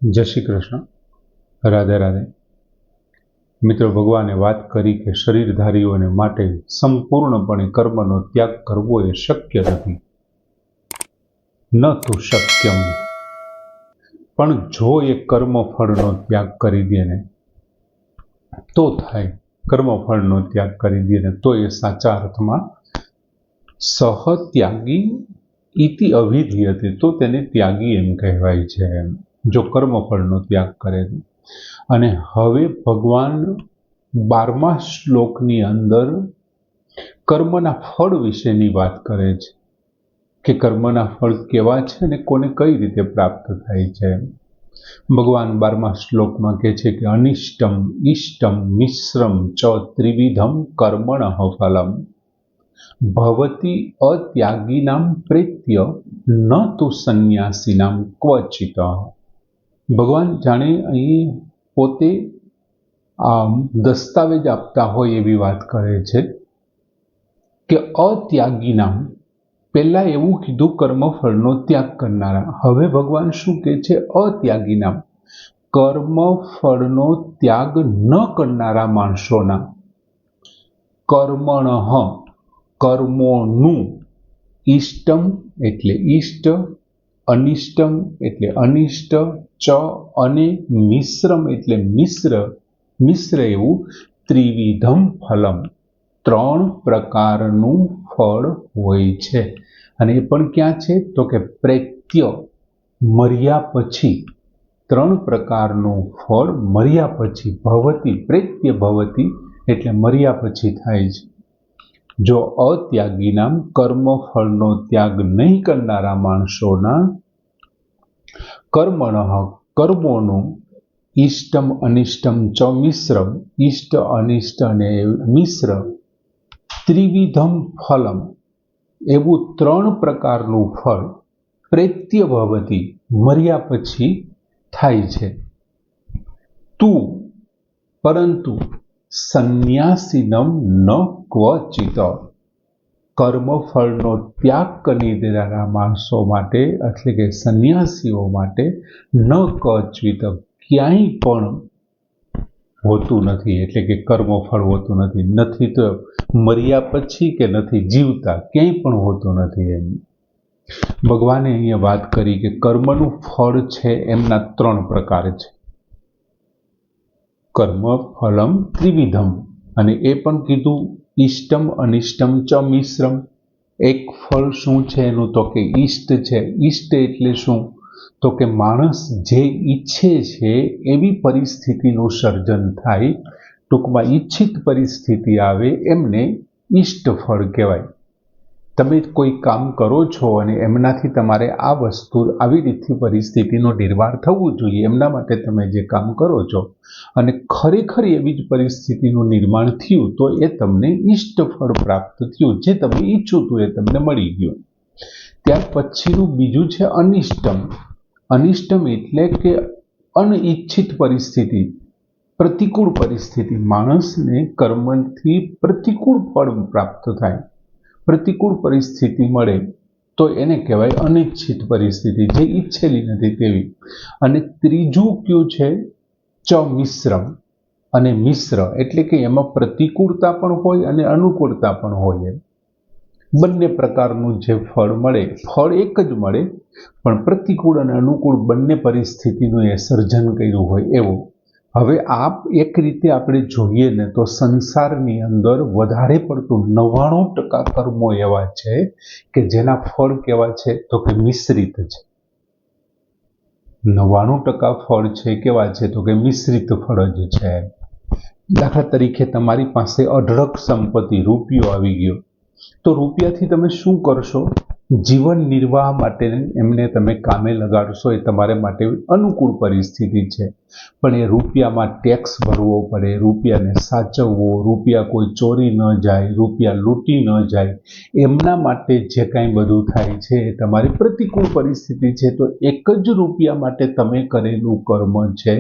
જય શ્રી કૃષ્ણ, રાધે રાધે. મિત્રો, ભગવાને વાત કરી કે શરીરધારીઓને માટે સંપૂર્ણપણે કર્મનો ત્યાગ કરવો એ શક્ય નથી, ન તો શક્યમ. પણ જો એ કર્મફળનો ત્યાગ કરી દે ને તો થાય. કર્મફળનો ત્યાગ કરી દે ને તો એ સાચા અર્થમાં સહત્યાગી ઇતિ અવિધીયતે, તો તેને ત્યાગી એમ કહેવાય છે, જો કર્મફળનો ત્યાગ કરે. અને હવે ભગવાન 12મા શ્લોકની અંદર કર્મના ફળ વિશેની વાત કરે છે કે કર્મના ફળ કેવા છે અને કોને કઈ રીતે પ્રાપ્ત થાય છે. ભગવાન 12મા શ્લોકમાં કહે છે કે અનિષ્ટમ ઇષ્ટમ મિશ્રમ ચ ત્રિવિધમ કર્મણઃ ફલમ ભવતી અત્યાગીનામ પ્રેત્ય ન તુ સંન્યાસીનામ ક્વચિત. ભગવાન જાણે અહીં પોતે દસ્તાવેજ આપતા હોય એવી વાત કરે છે કે અત્યાગીનામ, પહેલા એવું કીધું કર્મફળનો ત્યાગ કરનારા, હવે ભગવાન શું કહે છે? અત્યાગીનામ, કર્મફળનો ત્યાગ ન કરનારા માણસોના, કર્મણઃ, કર્મોનું, ઇષ્ટમ એટલે ઇષ્ટ, અનિષ્ટમ એટલે અનિષ્ટ, ચ અને મિશ્રમ એટલે મિશ્ર એવું ત્રિવિધમ ફલમ, 3 પ્રકારનું ફળ હોય છે. અને એ પણ ક્યાં છે? તો કે પ્રેત્ય, મર્યા પછી, 3 પ્રકારનું ફળ મર્યા પછી, ભવતી, પ્રેત્ય ભવતી એટલે મર્યા પછી થાય છે. જો અત્યાગીનામ, કર્મફળનો ત્યાગ નહીં કરનારા માણસોના, કર્મણઃ, કર્મોનું, ઇષ્ટમ અનિષ્ટમ ચ મિશ્રમ, ઇષ્ટ અનિષ્ટ અને મિશ્ર, ત્રિવિધમ ફલમ એવું 3 પ્રકારનું ફળ પ્રેત્ય ભવતી, મર્યા પછી થાય છે. તું, પરંતુ સંન્યાસીનમ ન ક્વચિત, કર્મફળનો ત્યાગ કરી દેનારા માણસો માટે એટલે કે સંન્યાસીઓ માટે ન ક્વચિત, ક્યાંય પણ હોતું નથી. એટલે કે કર્મફળ હોતું નથી, નથી તો મર્યા પછી કે નથી જીવતા, ક્યાંય પણ હોતું નથી. એમ ભગવાને અહીંયા વાત કરી કે કર્મનું ફળ છે એમના 3 પ્રકાર છે. કર્મ ફલમ ત્રિવિધમ, અને એ પણ કીધું ઇષ્ટમ અનિષ્ટમ ચ મિશ્રમ. એક ફળ શું છે એનું? તો કે ઇષ્ટ છે. ઇષ્ટ એટલે શું? તો કે માણસ જે ઈચ્છે છે એવી પરિસ્થિતિનું સર્જન થાય, ટૂંકમાં ઈચ્છિત પરિસ્થિતિ આવે, એમને ઇષ્ટ ફળ કહેવાય. તમે કોઈ કામ કરો છો અને એમનાથી તમારે આ વસ્તુ, આવી રીતની પરિસ્થિતિનું નિર્માણ થવું જોઈએ, એમના માટે તમે જે કામ કરો છો અને ખરેખર એવી જ પરિસ્થિતિનું નિર્માણ થયું તો એ તમને ઇષ્ટ ફળ પ્રાપ્ત થયું, જે તમે ઈચ્છો હતું એ તમને મળી ગયું. ત્યાર પછીનું બીજું છે અનિષ્ટમ. અનિષ્ટમ એટલે કે અનિચ્છિત પરિસ્થિતિ, પ્રતિકૂળ પરિસ્થિતિ, માણસને કર્મથી પ્રતિકૂળ ફળ પ્રાપ્ત થાય, પ્રતિકૂળ પરિસ્થિતિ મળે તો એને કહેવાય અનિચ્છિત પરિસ્થિતિ, જે ઈચ્છેલી નથી તેવી. અને ત્રીજું કયું છે? ચ મિશ્રમ. અને મિશ્ર એટલે કે એમાં પ્રતિકૂળતા પણ હોય અને અનુકૂળતા પણ હોય. બંને પ્રકારનું જે ફળ મળે, ફળ એક જ મળે પણ પ્રતિકૂળ અને અનુકૂળ બંને પરિસ્થિતિનું એ સર્જન કર્યું હોય એવું. હવે એક રીતે આપણે જોઈએ ને તો સંસારની અંદર વધારે પડતું 99% કર્મો એવા છે કે જેના ફળ કેવા છે? તો કે મિશ્રિત છે. 99% ફળ છે કેવા છે? તો કે મિશ્રિત ફળ જ છે. દાખલા તરીકે તમારી પાસે અઢળક સંપત્તિ, રૂપિયો આવી ગયો, તો રૂપિયાથી તમે શું કરશો? જીવન નિર્વાહ માટે એમને તમે કામે લગાડશો, એ તમારે માટે અનુકૂળ પરિસ્થિતિ છે. પણ એ રૂપિયામાં ટેક્સ ભરવો પડે, રૂપિયાને સાચવવો, રૂપિયા કોઈ ચોરી ન જાય, રૂપિયા લૂંટી ન જાય, એમના માટે જે કાંઈ બધું થાય છે એ તમારી પ્રતિકૂળ પરિસ્થિતિ છે. તો એક જ રૂપિયા માટે તમે કરેલું કર્મ છે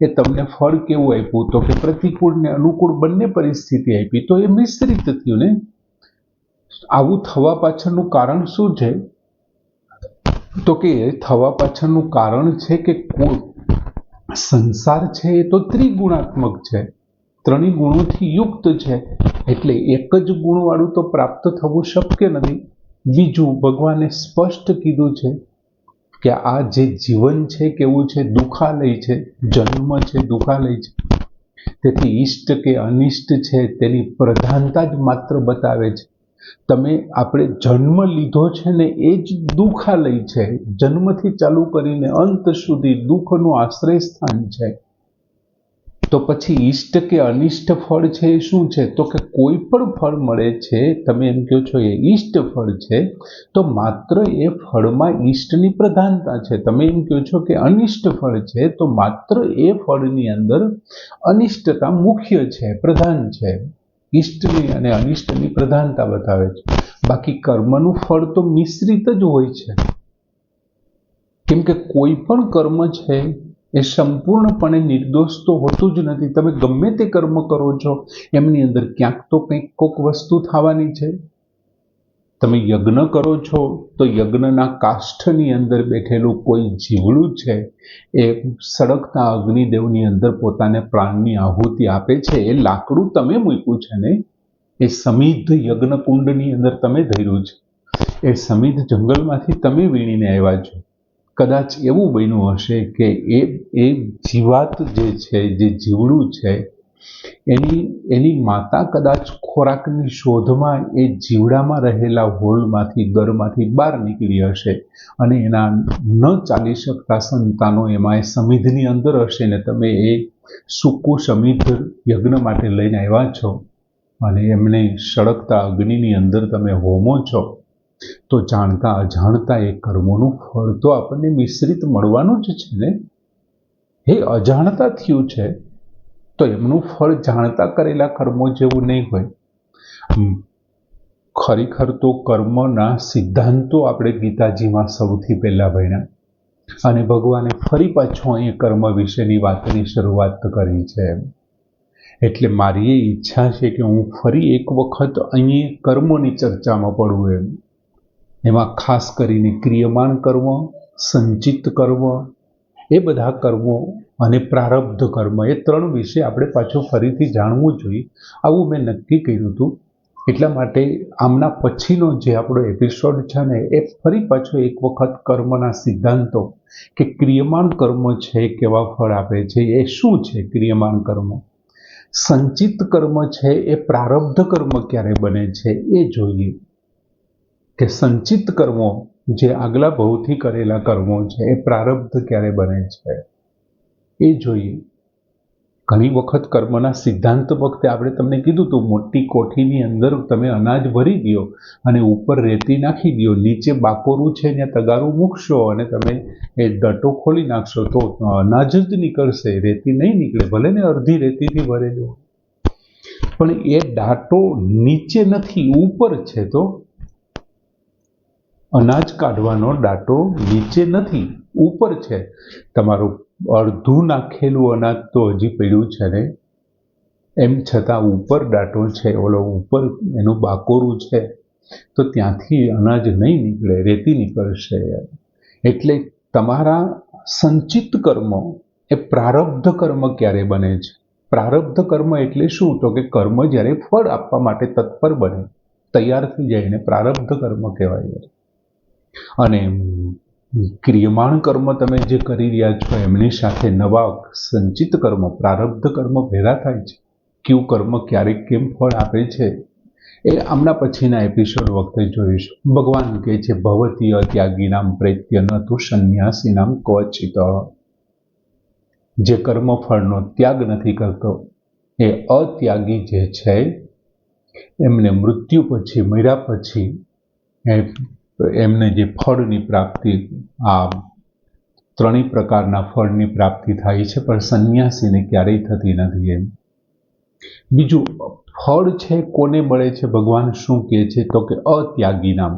એ તમને ફળ કેવું આપ્યું? તો કે પ્રતિકૂળ ને અનુકૂળ બંને પરિસ્થિતિ આપી, તો એ મિશ્રિત થયું ને. આવું થવા પાછળનું કારણ શું છે? તો કે થવા પાછળનું કારણ છે કે સંસાર છે એ તો ત્રિગુણાત્મક છે, ત્રણેય ગુણોથી યુક્ત છે, એટલે એક જ ગુણવાળું તો પ્રાપ્ત થવું શક્ય નથી. બીજું, ભગવાને સ્પષ્ટ કીધું છે કે આ જે જીવન છે કેવું છે, દુઃખાલય છે, જન્મ છે દુઃખાલય છે. તેથી ઈષ્ટ કે અનિષ્ટ છે તેની પ્રધાનતા જ માત્ર બતાવે છે. આપણે જન્મ લીધો છે ને એ જ દુઃખાલય છે. જન્મથી ચાલુ કરીને અંત સુધી દુઃખનું આશ્રય સ્થાન છે. તો પછી ઈષ્ટ કે અનિષ્ટ ફળ છે એ શું છે? તો કે કોઈ પણ ફળ મળે છે, તમે એમ કહો છો એ ઈષ્ટ ફળ છે, તો માત્ર એ ફળમાં ઈષ્ટની પ્રધાનતા છે. તમે એમ કહો છો કે અનિષ્ટ ફળ છે, તો માત્ર એ ફળની અંદર અનિષ્ટતા મુખ્ય છે, પ્રધાન છે. ઈષ્ટની અને અનિષ્ટની પ્રધાનતા બતાવે છે. બાકી કર્મનું ફળ તો મિશ્રિત જ હોય છે, કેમ કે કોઈ પણ કર્મ છે એ સંપૂર્ણપણે નિર્દોષ તો હોતું જ નથી. તમે ગમે તે કર્મ કરો છો એમની અંદર ક્યાંક તો કોઈક વસ્તુ થવાની છે. તમે યજ્ઞ કરો છો તો યજ્ઞના કાષ્ઠની અંદર બેઠેલું કોઈ જીવડું છે એ સળગતા અગ્નિદેવની અંદર પોતાને પ્રાણની આહુતિ આપે છે. એ લાકડું તમે મૂક્યું છે ને, એ સમિધ યજ્ઞકુંડની અંદર તમે ધર્યું છે, એ સમિધ જંગલમાંથી તમે વીણીને આવ્યા છો. કદાચ એવું બન્યું હશે કે એ જીવાત જે છે, જે જીવડું છે, એની માતા કદાચ ખોરાકની શોધમાં એ જીવડામાં રહેલા હોલમાંથી, ગરમાંથી બહાર નીકળી હશે અને એના ન ચાલી શકતા સંતાનો એમાં એ સમિધની અંદર હશે ને તમે એ સૂકું સમિધ યજ્ઞ માટે લઈને આવ્યા છો અને એમને સળગતા અગ્નિની અંદર તમે હોમો છો, તો જાણતા અજાણતા એ કર્મોનું ફળ તો આપણને મિશ્રિત મળવાનું જ છે ને. એ અજાણતા થયું છે તો એમનું ફળ જાણતા કરેલા કર્મો જેવું નહીં હોય. ખરેખર તો કર્મના સિદ્ધાંતો આપણે ગીતાજીમાં સૌથી પહેલા ભણ્યા અને ભગવાને ફરી પાછો અહીં કર્મ વિશેની વાતની શરૂઆત કરી છે. એટલે મારી એ ઈચ્છા છે કે હું ફરી એક વખત અહીં કર્મોની ચર્ચામાં પડું. એમાં ખાસ કરીને ક્રિયમાન કર્મ, સંચિત કર્મ, એ બધા કર્મો અને પ્રારબ્ધ કર્મ, એ ત્રણ વિશે આપણે પાછું ફરીથી જાણવું જોઈએ. આવું મેં નક્કી કર્યું હતું. એટલા માટે આમના પછીનો જે આપણો એપિસોડ છે ને, એ ફરી પાછો એક વખત કર્મના સિદ્ધાંતો કે ક્રિયમાન કર્મ છે કેવા ફળ આપે છે, એ શું છે ક્રિયમાન કર્મ, સંચિત કર્મ છે એ પ્રારબ્ધ કર્મ ક્યારે બને છે એ જોઈએ, કે સંચિત કર્મો જે આગલા ભવથી કરેલા કર્મો છે એ પ્રારબ્ધ ક્યારે બને છે એ જોઈએ. ઘણી વખત કર્મના સિદ્ધાંત વખતે આપણે તમને કીધું હતું, મોટી કોઠીની અંદર તમે અનાજ ભરી દો અને ઉપર રેતી નાખી દો, નીચે બાકોરું છે ત્યાં તગારું મૂકશો અને તમે એ ડટો ખોલી નાખશો તો અનાજ જ નીકળશે, રેતી નહીં નીકળે, ભલે ને અડધી રેતીથી ભરેલો. પણ એ ડાટો નીચે નથી, ઉપર છે. તો અનાજ કાઢવાનો ડાટો નીચે નથી, ઉપર છે. તમારું અડધું નાખેલું અનાજ તો હજી પડ્યું છે ને, એમ છતાં ઉપર ડાટો છે, ઓલો ઉપર એનું બાકોરું છે, તો ત્યાંથી અનાજ નહીં નીકળે, રેતી નીકળશે. એટલે તમારા સંચિત કર્મ એ પ્રારબ્ધ કર્મ ક્યારે બને છે? પ્રારબ્ધ કર્મ એટલે શું? તો કે કર્મ જ્યારે ફળ આપવા માટે તત્પર બને, તૈયાર થઈ જાય એને પ્રારબ્ધ કર્મ કહેવાય. અને ક્રિયમાણ કર્મ તમે જે કરી રહ્યા છો એમની સાથે નવા સંચિત કર્મ, પ્રારબ્ધ કર્મ ભેગા થાય છે. કયું કર્મ ક્યારેક કેમ ફળ આપે છે એ આમના પછીના એપિસોડ વખતે જોઈશું. ભગવાન કહે છે, ભવતી અત્યાગીનામ પ્રેત્ય ન તુ સંન્યાસીનામ ક્વચિત. જે કર્મ ફળનો ત્યાગ નથી કરતો એ અત્યાગી જે છે, એમને મૃત્યુ પછી, મર્યા પછી એમને જે ફળની પ્રાપ્તિ, આ ત્રણેય પ્રકારના ફળની પ્રાપ્તિ થાય છે, પણ સંન્યાસીને ક્યારેય થતી નથી. એમ બીજું ફળ છે કોને મળે છે? ભગવાન શું કહે છે? તો કે અત્યાગી નામ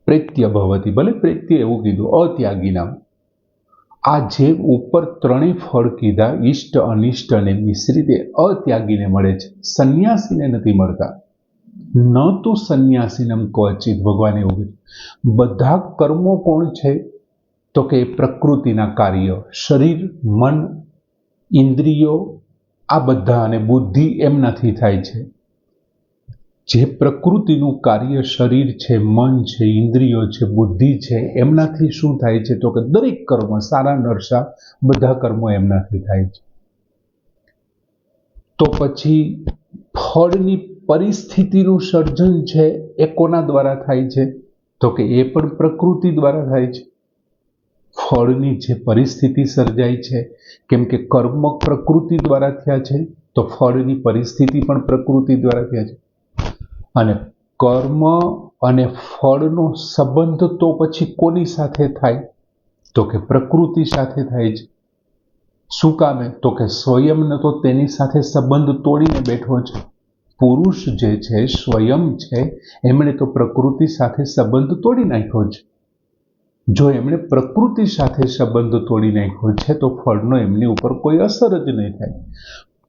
પ્રેત્ય ભવતી. ભલે પ્રેત્ય એવું કીધું, અત્યાગી નામ. આ જે ઉપર ત્રણેય ફળ કીધા, ઈષ્ટ, અનિષ્ટ અને મિશ્રિત, એ અત્યાગીને મળે છે, સંન્યાસીને નથી મળતા. ન તો સંન્યાસીનમ ક્વચિત. ભગવાન એવું કીધું. બધા કર્મો કોણ છે? તો કે પ્રકૃતિના કાર્ય, શરીર, મન, ઇન્દ્રિયો આ બધા અને બુદ્ધિ એમનાથી થાય છે. જે પ્રકૃતિનું કાર્ય શરીર છે, મન છે, ઇન્દ્રિયો છે, બુદ્ધિ છે, એમનાથી શું થાય છે તો કે દરેક કર્મ, સારા નરસા બધા કર્મો એમનાથી થાય છે. તો પછી ફળની પરિસ્થિતિનું સર્જન છે એ કોના દ્વારા થાય છે તો કે એ પણ પ્રકૃતિ દ્વારા થાય છે. ફળની જે પરિસ્થિતિ સર્જાય છે, કેમ કે કર્મ પ્રકૃતિ દ્વારા થયા છે, તો ફળની પરિસ્થિતિ પણ પ્રકૃતિ દ્વારા થયા છે. અને કર્મ અને ફળનો સંબંધ તો પછી કોની સાથે થાય તો કે પ્રકૃતિ સાથે થાય છે. શું કામે તો કે સ્વયંને તો તેની સાથે સંબંધ તોડીને બેઠો છે. પુરુષ જે છે, સ્વયં છે, એમણે તો પ્રકૃતિ સાથે સંબંધ તોડી નાખ્યો છે. જો એમણે પ્રકૃતિ સાથે સંબંધ તોડી નાખ્યો છે તો ફળનો એમની ઉપર કોઈ અસર જ નહીં થાય.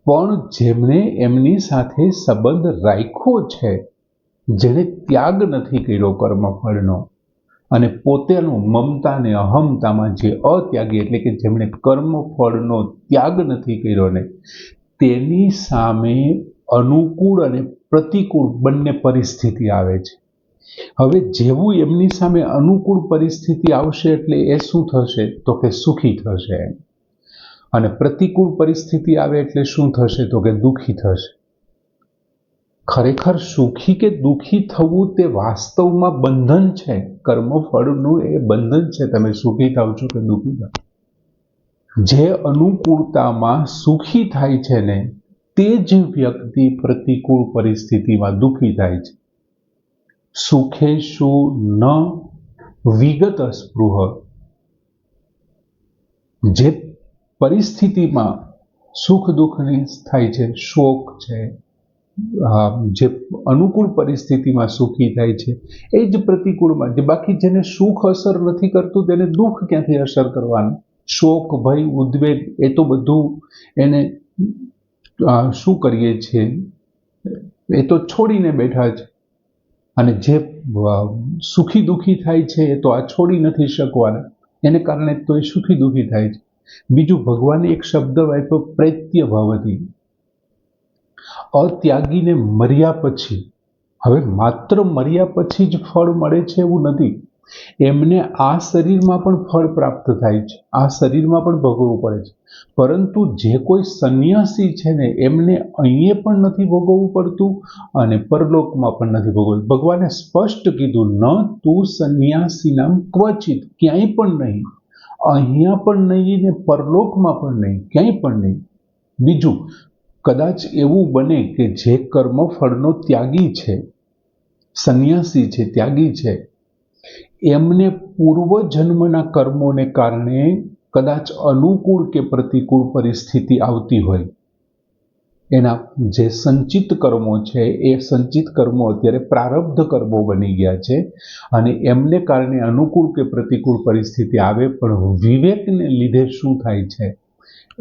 પણ જેમણે એમની સાથે સંબંધ રાખ્યો છે, જેણે ત્યાગ નથી કર્યો કર્મફળનો અને પોતાનું મમતા ને અહમતામાં જે અત્યાગી એટલે કે જેમણે કર્મફળનો ત્યાગ નથી કર્યો ને, તેની સામે અનુકૂળ અને પ્રતિકૂળ બંને પરિસ્થિતિ આવે છે. હવે જેવું એમની સામે અનુકૂળ પરિસ્થિતિ આવશે એટલે એ શું થશે તો કે સુખી થશે, અને પ્રતિકૂળ પરિસ્થિતિ આવે એટલે શું થશે તો કે દુઃખી થશે. ખરેખર સુખી કે દુઃખી થવું તે વાસ્તવમાં બંધન છે. કર્મફળનું એ બંધન છે. તમે સુખી થાવ છો કે દુઃખી થાવ. જે અનુકૂળતામાં સુખી થાય છે ને, તે જ વ્યક્તિ પ્રતિકૂળ પરિસ્થિતિમાં દુઃખી થાય છે. સુખેષુ ન વિગત સ્પૃહ. જે પરિસ્થિતિમાં સુખ દુઃખની થાય છે, શોક છે, જે અનુકૂળ પરિસ્થિતિમાં સુખી થાય છે, એ જ પ્રતિકૂળમાં, જે બાકી જેને સુખ અસર નથી કરતું તેને દુઃખ ક્યાંથી અસર કરવાનું? શોક, ભય, ઉદ્વેગ એ તો બધું એને શું કરીએ છીએ, એ તો છોડીને બેઠા છે. અને જે સુખી દુઃખી થાય છે એ તો આ છોડી નથી શકવાના, એને કારણે તો એ સુખી દુઃખી થાય છે. બીજું, ભગવાને એક શબ્દ વાપર્યો, પ્રત્ય ભવતી. અત્યાગીને મર્યા પછી, હવે માત્ર મર્યા પછી જ ફળ મળે છે એવું નથી. એમને આ શરીરમાં પણ ફળ પ્રાપ્ત થાય છે, આ શરીરમાં પણ ભોગવવું પડે છે. પરંતુ જે કોઈ સંન્યાસી છે ને, એમને અહીંયા પણ નથી ભોગવવું પડતું અને પરલોકમાં પણ નથી ભોગવવું. ભગવાને સ્પષ્ટ કીધું, ન તું સંન્યાસીનામ ક્વચિત, ક્યાંય પણ નહીં, અહીંયા પણ નહીં ને પરલોકમાં પણ નહીં, ક્યાંય પણ નહીં. બીજું, કદાચ એવું બને કે જે કર્મફળનો ત્યાગી છે, સંન્યાસી છે, ત્યાગી છે, એમને પૂર્વજન્મના કર્મોને કારણે કદાચ અનુકૂળ કે પ્રતિકૂળ પરિસ્થિતિ આવતી હોય. એના જે સંચિત કર્મો છે, એ સંચિત કર્મો અત્યારે પ્રારબ્ધ કર્મો બની ગયા છે અને એમને કારણે અનુકૂળ કે પ્રતિકૂળ પરિસ્થિતિ આવે, પણ વિવેકને લીધે શું થાય છે,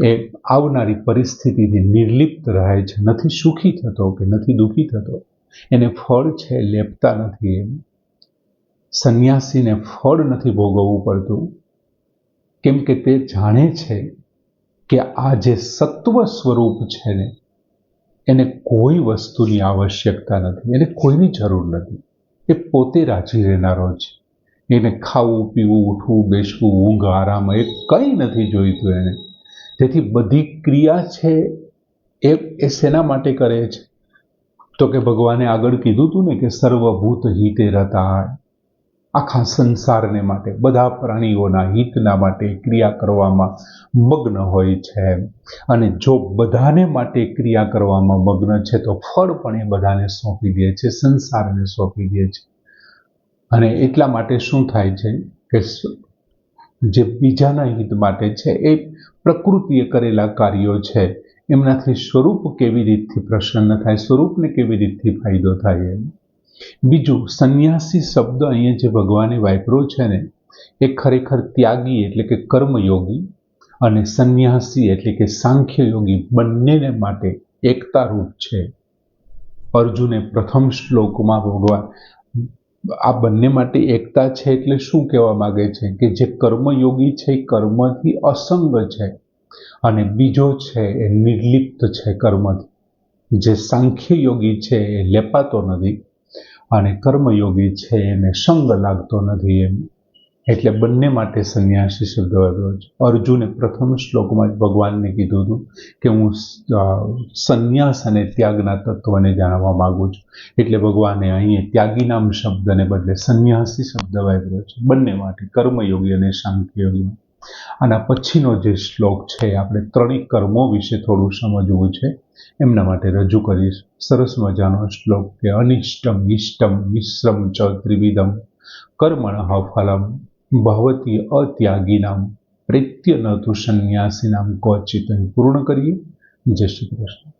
એ આવનારી પરિસ્થિતિથી નિર્લિપ્ત રહે છે, નથી સુખી થતો કે નથી દુઃખી થતો. એને ફળ છે લેપતા નથી. એમ સંન્યાસીને ફળ નથી ભોગવવું પડતું, કેમ કે તે જાણે છે કે આ જે સત્વ સ્વરૂપ છે ને, એને કોઈ વસ્તુની આવશ્યકતા નથી, એને કોઈની જરૂર નથી. એ પોતે રાજી રહેનારો છે. એને ખાવું, પીવું, ઉઠવું, બેસવું, ઊંઘ, આરામ એ કંઈ નથી જોઈતું એને. તેથી બધી ક્રિયા છે એ શેના માટે કરે છે તો કે ભગવાને આગળ કીધું હતું ને કે સર્વભૂત હિતે રતા, આખા સંસારને માટે, બધા પ્રાણીઓના હિતના માટે ક્રિયા કરવામાં મગ્ન હોય છે. અને જો બધાને માટે ક્રિયા કરવામાં મગ્ન છે તો ફળ પણ એ બધાને સોંપી દે છે, સંસારને સોંપી દે છે. અને એટલા માટે શું થાય છે કે જે બીજાના હિત માટે છે, એ પ્રકૃતિએ કરેલા કાર્યો છે, એમનાથી સ્વરૂપ કેવી રીતથી પ્રસન્ન થાય, સ્વરૂપને કેવી રીતથી ફાયદો થાય. બીજું, સંન્યાસી શબ્દ અહીંયા જે ભગવાને વાપર્યો છે ને, એ ખરેખર ત્યાગી એટલે કે કર્મયોગી અને સંન્યાસી એટલે કે સાંખ્ય યોગી બંનેને માટે એકતા રૂપ છે. અર્જુને પ્રથમ શ્લોકમાં ભગવાન આ બંને માટે એકતા છે એટલે શું કહેવા માંગે છે કે જે કર્મયોગી છે એ કર્મથી અસંગ છે અને બીજો છે એ નિર્લિપ્ત છે કર્મથી. જે સાંખ્ય યોગી છે એ લેપાતો નથી અને કર્મયોગી છે એને સંગ લાગતો નથી. એમ એટલે બંને માટે સંન્યાસી શબ્દ વાપર્યો છે. અર્જુને પ્રથમ શ્લોકમાં જ ભગવાનને કીધું હતું કે હું સંન્યાસ અને ત્યાગના તત્વને જાણવા માંગુ છું. એટલે ભગવાને અહીં ત્યાગી નામ શબ્દને બદલે સંન્યાસી શબ્દ વાપર્યો છે બંને માટે, કર્મયોગી અને સાંખ્યયોગી. આના પછીનો જે શ્લોક છે આપણે ત્રણેય કર્મો વિશે થોડું સમજવું છે, એમના માટે રજૂ કરીશ. સરસ મજાનો શ્લોક કે અનિષ્ટમ ઇષ્ટમ મિશ્રમ ચ ત્રિવિધમ કર્મણઃ ફલમ ભવતી અત્યાગીનામ પ્રેત્ય ન તુ સંન્યાસીનામ ક્વચિત. પૂર્ણ કરીએ. જય શ્રી કૃષ્ણ.